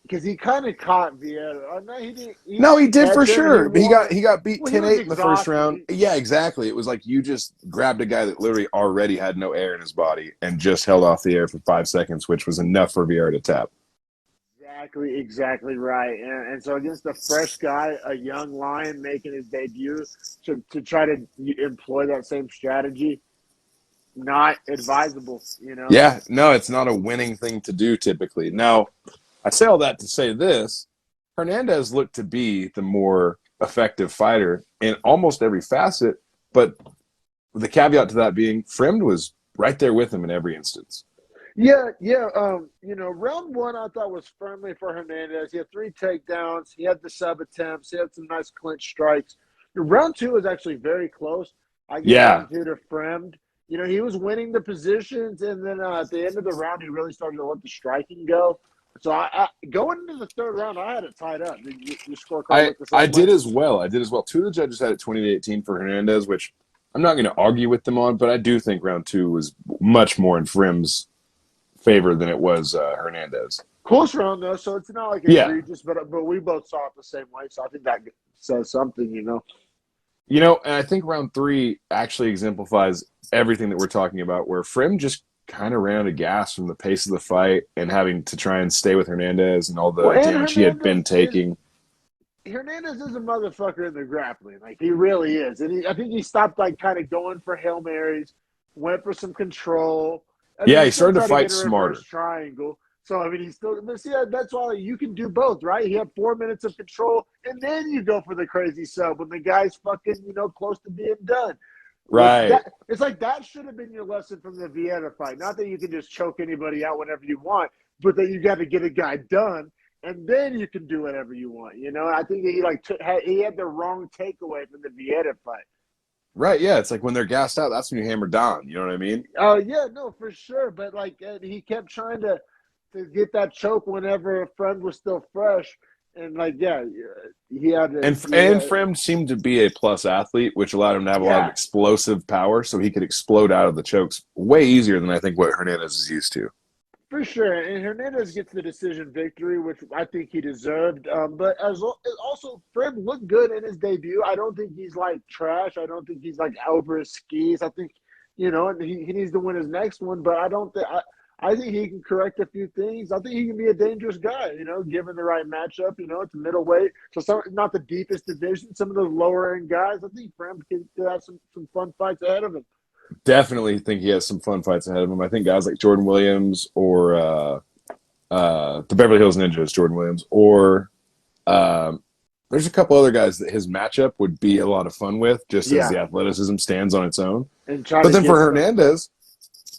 because he kind of caught Vieira. Oh, no, he didn't. He did for sure. He got beat 10-8 in the first round. He, yeah, exactly. It was like you just grabbed a guy that literally already had no air in his body and just held off the air for 5 seconds, which was enough for Vieira to tap. Exactly right. And so against a fresh guy, a young lion making his debut, to try to employ that same strategy, not advisable, you know? Yeah, no, it's not a winning thing to do typically. Now, I say all that to say this. Hernandez looked to be the more effective fighter in almost every facet, but the caveat to that being Fremd was right there with him in every instance. Yeah. You know, round one I thought was firmly for Hernandez. He had 3 takedowns. He had the sub attempts. He had some nice clinch strikes. Round two was actually very close. I give round two to Fremd. You know, he was winning the positions, and then at the end of the round, he really started to let the striking go. So I going into the third round, I had it tied up. Your scorecard looked the same I did way? as well. 2 of the judges had it 20-18 for Hernandez, which I'm not going to argue with them on, but I do think round 2 was much more in Fremd's favor than it was Hernandez. Close round though, so it's not like egregious, but we both saw it the same way. So I think that says something, you know. You know, and I think round 3 actually exemplifies everything that we're talking about, where Fremd just kind of ran out of gas from the pace of the fight and having to try and stay with Hernandez and all the damage he had been taking. Hernandez is a motherfucker in the grappling. Like, he really is. And I think he stopped, like, kind of going for Hail Marys, went for some control. He started to fight smarter. Triangle. So, I mean, he's still – but see, that's why you can do both, right? He had 4 minutes of control, and then you go for the crazy sub when the guy's fucking, you know, close to being done. Right. It's like that should have been your lesson from the Vieira fight. Not that you can just choke anybody out whenever you want, but that you got to get a guy done, and then you can do whatever you want. You know, I think that he had the wrong takeaway from the Vieira fight. Right, yeah. It's like when they're gassed out, that's when you hammer down. You know what I mean? Oh, yeah, no, for sure. But, like, he kept trying to get that choke whenever a friend was still fresh. And, like, yeah, he had to. And Fremd seemed to be a plus athlete, which allowed him to have a lot of explosive power, so he could explode out of the chokes way easier than I think what Hernandez is used to. For sure. And Hernandez gets the decision victory, which I think he deserved. But also, Fremd looked good in his debut. I don't think he's, like, trash. I don't think he's, like, over his skis. I think, you know, he needs to win his next one. But I think he can correct a few things. I think he can be a dangerous guy, you know, given the right matchup. You know, it's a middleweight. So not the deepest division. Some of those lower-end guys, I think Fremd could have some fun fights ahead of him. Definitely think he has some fun fights ahead of him. I think guys like Jordan Williams or the Beverly Hills Ninjas, Jordan Williams, or there's a couple other guys that his matchup would be a lot of fun with, just as the athleticism stands on its own. But then for Hernandez,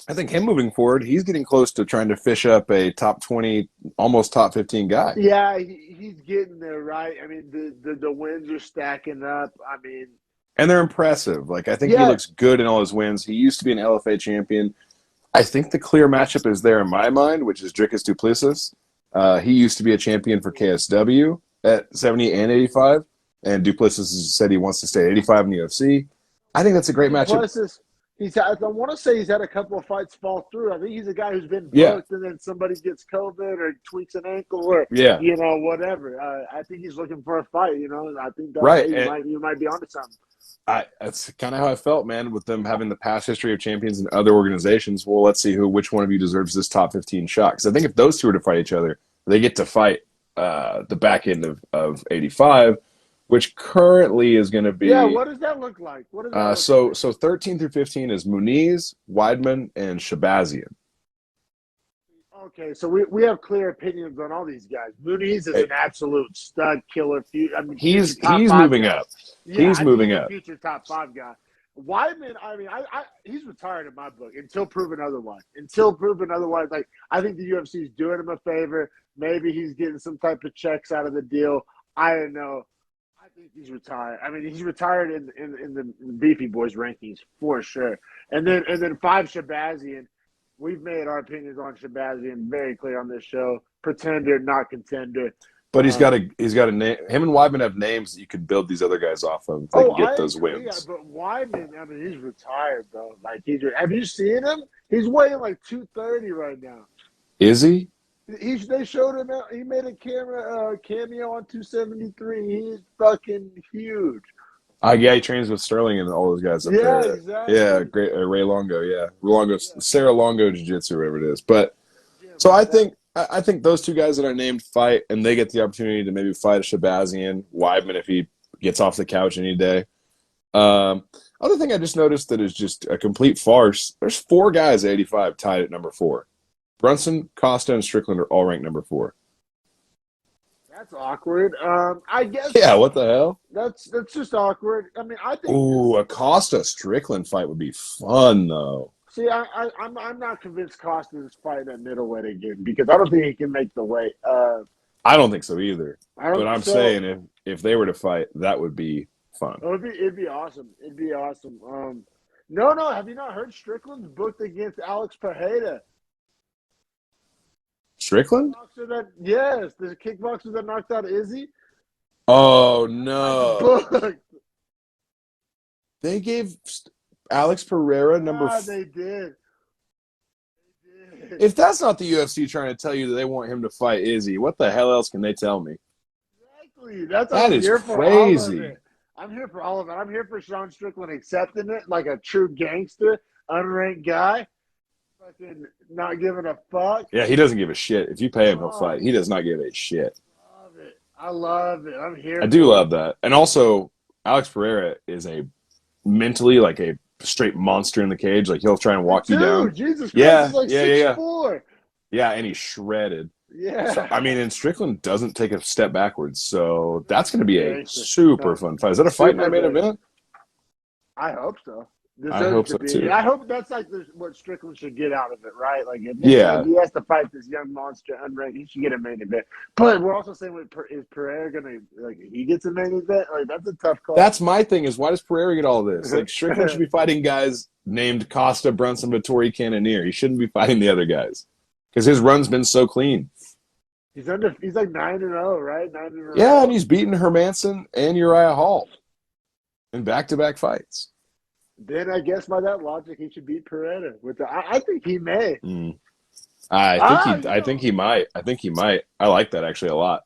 I think him moving forward, he's getting close to trying to fish up a top 20, almost top 15 guy. Yeah, he's getting there, right? I mean, the wins are stacking up. I mean, and they're impressive. Like, I think he looks good in all his wins. He used to be an LFA champion. I think the clear matchup is there in my mind, which is Dricus du Plessis. He used to be a champion for KSW at 70 and 85, and du Plessis said he wants to stay at 85 in the UFC. I think that's a great matchup. I want to say he's had a couple of fights fall through. I think he's a guy who's been Yeah, booked and then somebody gets COVID or tweaks an ankle or yeah, whatever. I think he's looking for a fight. I think that right. hey, And you might be onto something. that's kind of how I felt, man, with them having the past history of champions in other organizations. Well, let's see which one of you deserves this top 15 shot. Because I think if those two were to fight each other, they get to fight the back end of 85, which currently is going to Yeah, be what does that look like? What does that look like? so 13 through 15 is Muniz, Weidman, and Shabazian. Okay, so we have clear opinions on all these guys. Muniz is Hey, an absolute stud killer. Future top he's five moving guy. up. Yeah, He's I think moving he's a up. future top five guy. Weidman, he's retired in my book until proven otherwise. Until proven otherwise, like I think the UFC is doing him a favor. Maybe he's getting some type of checks out of the deal. I don't know. I think he's retired. I mean, he's retired in the Beefy Boys rankings for sure. And then five Shabazian. We've made our opinions on Shabazian very clear on this show. Pretender, not contender. But he's got a name. Him and Weidman have names that you could build these other guys off of if they can get I those agree, wins. but Wyman, I mean, he's retired, bro. Like have you seen him? He's weighing like 230 right now. Is he? They showed him. He made a cameo on 273. He's fucking huge. Yeah, he trains with Sterling and all those guys up Yeah, there. Yeah, exactly. great. Ray Longo, yeah. Longo, Yeah. Sarah Longo Jiu Jitsu, whatever it is. But Yeah, so I man, think I think those two guys that are named fight, and they get the opportunity to maybe fight a Shabazian, Weidman if he gets off the couch any day. Other thing I just noticed that is just a complete farce. There's four guys at 85 tied at number 4. Brunson, Costa, and Strickland are all ranked number 4. that's awkward. I guess Yeah, what the hell? that's just awkward. I mean, I think Ooh, a Costa Strickland fight would be fun though. See, I'm not convinced Costa's fighting at middleweight again because I don't think he can make the weight. I don't think so either. I But don't. I'm So saying if they were to fight, that would be fun. it'd be awesome. It'd be awesome. No. Have you not heard Strickland's booked against Alex Pereira? Strickland? Yes, the kickboxer that knocked out Izzy. Oh Fight's no. booked. They gave Alex Pereira number They did. They did. If that's not the UFC trying to tell you that they want him to fight Izzy, what the hell else can they tell me? Exactly. That's That I'm is here for all of crazy. it. I'm here for all of it. I'm here for Sean Strickland accepting it like a true gangster, unranked guy, fucking not giving a fuck. Yeah, he doesn't give a shit. If you pay him, he'll Oh, fight. He does not give a shit. love it. I love it. I'm here I do for love it. that. And also, Alex Pereira is a mentally like a straight monster in the cage. Like he'll try and walk you down. Dude, Jesus Christ, Yeah, he's like yeah, six yeah, yeah. four. Yeah, and he's shredded. So I Yeah. mean, and Strickland doesn't take a step backwards. So that's going to be a Gangster. super No, fun fight. Is that a fight super night main gangster. event? I hope so. I Deserves hope to so be. too. I hope that's like what Strickland should get out of it, right? Like if Yeah, he has to fight this young monster unranked, he should get a main event. But we're also saying, is Pereira gonna like he gets a main event? Like that's a tough call. that's my thing. Is why does Pereira get all this? Like Strickland should be fighting guys named Costa, Brunson, Vittori, Cannonier. He shouldn't be fighting the other guys because his run's been so clean. He's like 9-0, right? 9-0. Yeah, and he's beaten Hermanson and Uriah Hall in back-to-back fights. Then I guess by that logic, he should beat Pereira. I think he may. I think he might. I think he might. I like that actually a lot.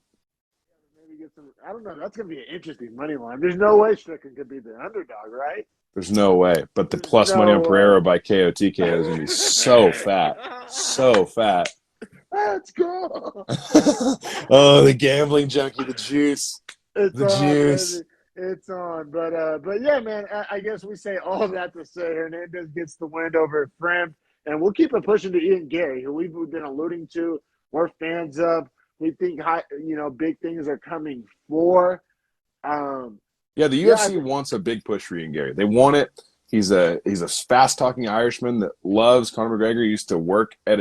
Maybe get some. I don't know. That's gonna be an interesting money line. There's no way Strickland could be the underdog, right? There's no way. But the There's plus money no on way. Pereira by KOTK is going to be so fat. So fat. Let's go. Oh, the gambling junkie, the juice. It's The on, juice. baby. It's on. But yeah, man, I guess we say all that to say Hernandez gets the win over Frem. And we'll keep it pushing to Ian Gary, who we've been alluding to. We're fans of. We think big things are coming for. Yeah, the UFC wants a big push for Ian Gary. They want it. He's a fast talking Irishman that loves Conor McGregor. He used to work at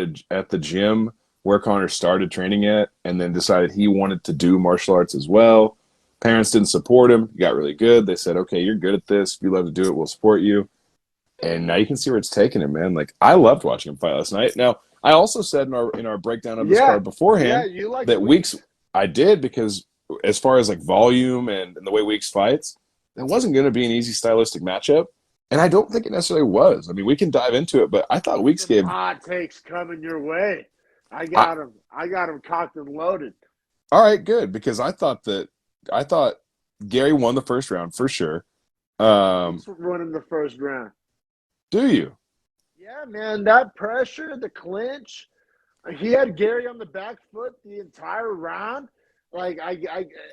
the gym where Conor started training at, and then decided he wanted to do martial arts as well. Parents didn't support him. He got really good. They said, "Okay, you're good at this. If you love to do it, we'll support you." And now you can see where it's taking him, man. Like I loved watching him fight last night. Now I also said in our breakdown of this card beforehand you like that Weeks I did because as far as like volume and the way Weeks fights, it wasn't going to be an easy stylistic matchup. And I don't think it necessarily was. I mean, we can dive into it, but I thought Weeks Some gave. hot takes coming your way. I I, got him. I got him cocked and loaded. all right, good, because I thought Gary won the first round for sure. Um, Weeks running the first round. do you? Yeah, man, that pressure, the clinch. He had Gary on the back foot the entire round. Like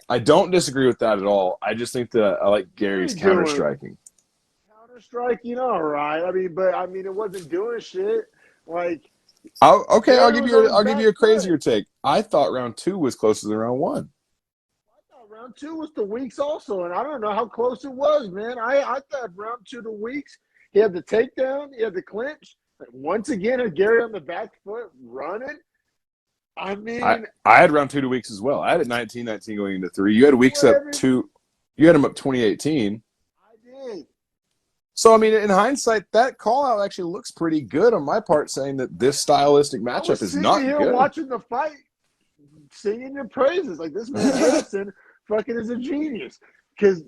I don't disagree with that at all. I just think that I like what are Gary's you counter doing? striking. Counter strike, all right. But it wasn't doing shit. Like Okay, Gary was on his I'll give back you a foot. crazier take. I thought round two was closer than round one. I thought round two was the Weeks also, and I don't know how close it was, man. I thought round two to Weeks. He had the takedown, he had the clinch. Once again, had Gary on the back foot running. I I mean, I had round two to Weeks as well. I had it 19-19 going into three. You had Weeks up whatever. two. You had him up 2018. I did. So I mean, in hindsight, that call out actually looks pretty good on my part, saying that this stylistic I was matchup is sitting not here good. watching the fight, singing your praises. Like this man Harrison fucking is a genius. Because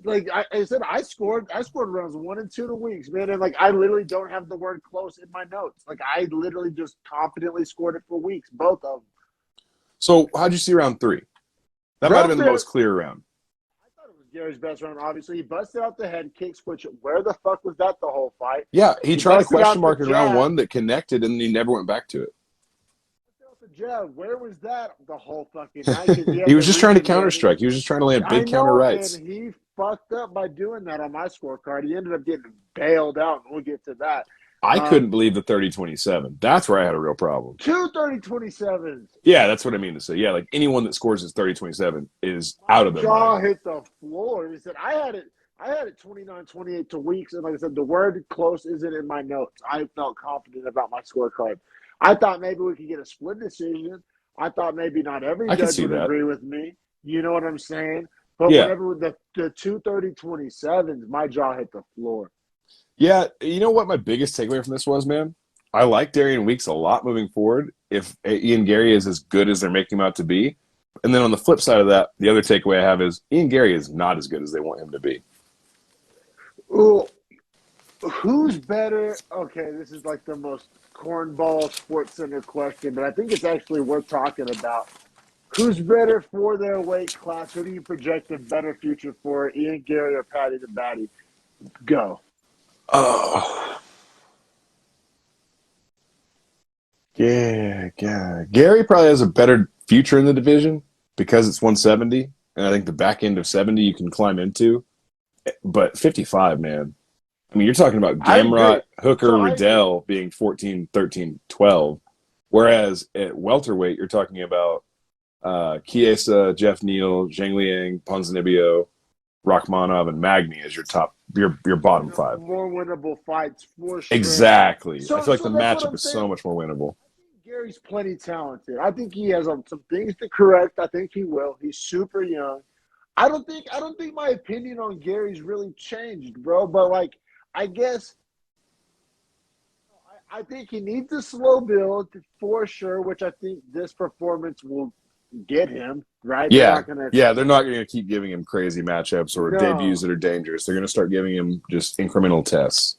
I said, I scored rounds 1 and 2 to Weeks, man, and I literally don't have the word close in my notes. Like I literally just confidently scored it for Weeks, both of them. So how'd you see round three? That might have Round been the three, most clear round. I thought it was Gary's best round. Obviously, he busted out the head kick switch. Where the fuck was that the whole fight? Yeah, he He tried a busted question out the mark in round jab. one that connected, and he never went back to The jab. Where was that the whole fucking night? Because he it. He had the was just trying to reach counter advantage. strike. He was just trying to land I big counter know, and rights. he fucked up by doing that on my scorecard. He ended up getting bailed out, and we'll get to that. I couldn't believe the 30-27. That's where I had a real problem. 2 30-27s. Yeah, that's what I mean to say. Yeah, like anyone that scores his 30-27 is out My of their jaw mind. hit the floor. He said, I had it 29-28 to Weeks, and like I said, the word close isn't in my notes. I felt confident about my scorecard. I thought maybe we could get a split decision. I thought maybe not every I can judge see would that. agree with me. You know what I'm saying? But Yeah. whenever the 2 30-27s, my jaw hit the floor. Yeah, you know what my biggest takeaway from this was, man? I like Darian Weeks a lot moving forward if Ian Gary is as good as they're making him out to be. And then on the flip side of that, the other takeaway I have is Ian Gary is not as good as they want him to be. Ooh, who's better? Okay, this is like the most cornball sports center question, but I think it's actually worth talking about. Who's better for their weight class? Who do you project a better future for, Ian Gary or Patty the Batty? Go. Oh. Yeah. Gary probably has a better future in the division because it's 170. And I think the back end of 70 you can climb into. But 55, man. I mean, you're talking about I agree. Gamrot, Hooker, So I agree. Riddell being 14, 13, 12. Whereas at welterweight, you're talking about Chiesa, Jeff Neal, Zhang Liang, Ponzinibbio, Rachmanov, and Magny as your bottom five. More winnable fights for sure. Exactly. I feel like So the that's what matchup I'm is saying. so much more winnable. Gary's plenty talented. I think he has some things to correct. I think he will. He's super young. I don't think my opinion on Gary's really changed, bro. But I guess I think he needs a slow build for sure, which I think this performance will get him, right? They're Yeah. not gonna Yeah, they're not going to keep giving him crazy matchups or debuts no. that are dangerous. They're going to start giving him just incremental tests.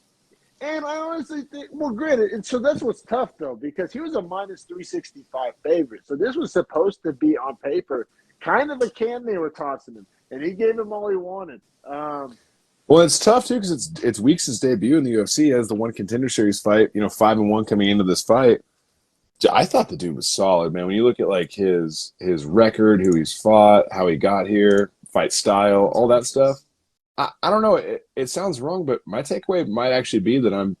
And I honestly think, well, granted, and so that's what's tough though, because he was a minus 365 favorite. So this was supposed to be on paper kind of a can they were tossing him, and he gave him all he wanted. Well, it's tough too because it's Weeks' debut in the UFC as the one contender series fight. 5-1 coming into this fight. I thought the dude was solid, man. When you look at like his record, who he's fought, how he got here, fight style, all that stuff. I don't know. It sounds wrong, but my takeaway might actually be that I'm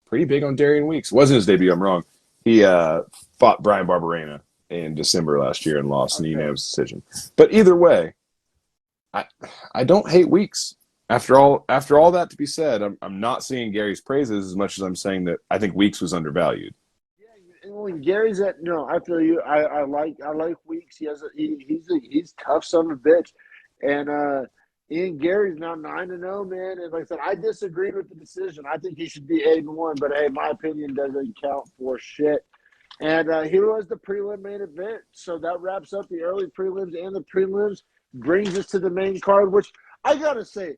pretty big on Darian Weeks. Wasn't his debut. I'm wrong. He fought Brian Barberena in December last year and lost in a Okay. unanimous decision. But either way, I don't hate Weeks. After all that to be said, I'm not seeing Gary's praises as much as I'm saying that I think Weeks was undervalued. Yeah, and when Gary's at no, I feel you. I like Weeks. He's tough son of a bitch, and Ian Gary's now 9-0, man. And like I said, I disagreed with the decision. I think he should be 8-1, but hey, my opinion doesn't count for shit. And he was the prelim main event, so that wraps up the early prelims and the prelims. Brings us to the main card, which I gotta say,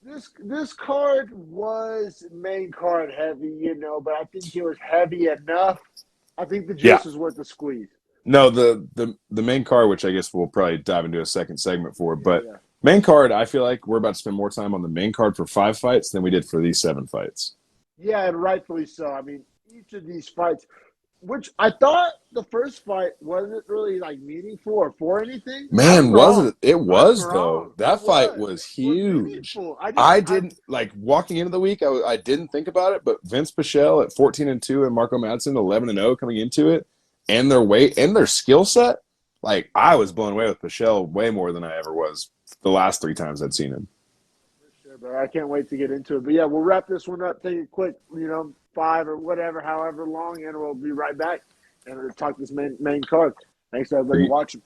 This card was main card heavy, but I think it was heavy enough. I think the Yeah. juice was worth the squeeze. No, the main card, which I guess we'll probably dive into a second segment for, Yeah, but yeah. main card, I feel like we're about to spend more time on the main card for 5 fights than we did for these 7 fights. Yeah, and rightfully so. I mean, each of these fights, which I thought the first fight wasn't really like meaningful or for anything. I'm Man, was wrong. it? It I'm was though. wrong. It That fight was. was Was huge. meaningful. I didn't like walking into the week. I didn't think about it, but Vince Pichel at 14-2 and Marco Madsen 11-0 coming into it, and their weight and their skill set. Like I was blown away with Pichel way more than I ever was the last 3 times I'd seen him. For sure, bro. I can't wait to get into it. But yeah, we'll wrap this one up. Take a quick, 5 or whatever, however long, and we'll be right back and we'll talk this main card. Thanks everybody watching.